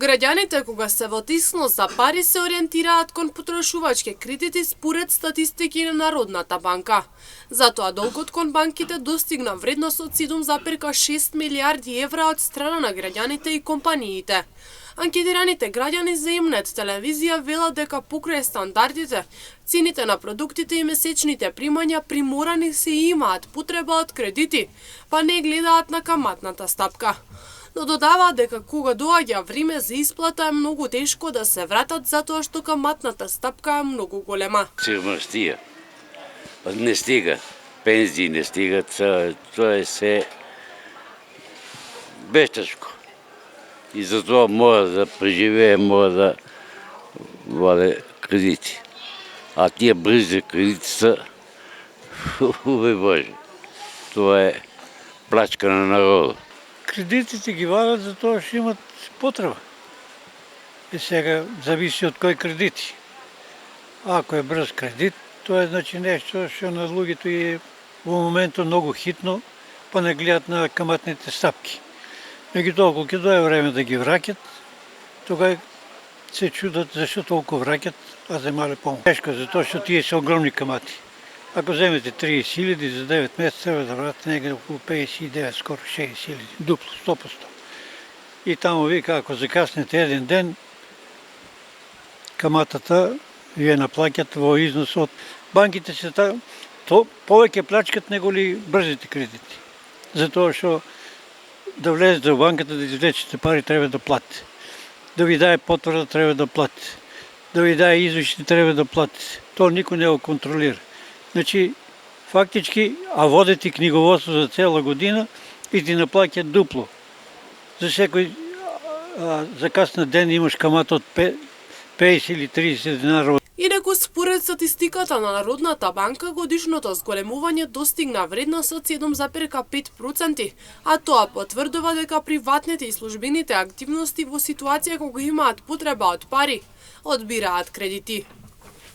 Граѓаните кога се во тисно за пари се ориентираат кон потрошувачки кредити според статистики на Народната банка. Затоа долгот кон банките достигна вредност од 7,6 милиарди евра од страна на граѓаните и компаниите. Анкетираните граѓани за Имнет телевизија велат дека покрај стандардите, цените на продуктите и месечните примања приморани се и имаат потреба од кредити, па не гледаат на каматната стапка. Но додаваат дека кога доаѓа време за исплата е многу тешко да се вратат затоа што каматната стапка е многу голема. Сигурно стига. Не стига. Пензии не стигат. Тоа е се бештешко. И затоа мора да преживее, мора да ваде кредити. А тие брзи кредити се, уве Боже, тоа е плачка на народот. Кредитите ги вадат за тоа што имат потреба. И сега зависи од кој кредити. Ако е брз кредит, тоа е значи нешто што на луѓето е во моментот многу хитно, па не гледат на каматните стапки. Меѓутоа, кога ќе дое време да ги враќат, тога се чудат зашто толку враќат, а земале помалку. Тешко, затоа што тие се огромни камати. Ако земете 30.000 за 9 месеца, треба да вратите негде околу 59, скоро 60.000, дупло, 100%. И таму вика, ако закаснете еден ден, каматата вие наплаќат во износ од банките се повеќе плачкат него ли брзите кредити. Затоа што да влезете во банката да извлечете пари треба да платите. Да ви даде потврда треба да платите. Да ви даде извишти треба да платите. Тоа никој не го контролира. Значи, фактички, а водите книговодство за цела година и ти наплаќат дупло. За секој закаснат ден имаш камат од 50 или 30 динара. Инаку според статистиката на Народната банка годишното зголемување достигна вредност од 7,5%, а тоа потврдува дека приватните и службените активности во ситуација кога имаат потреба од пари, одбираат кредити.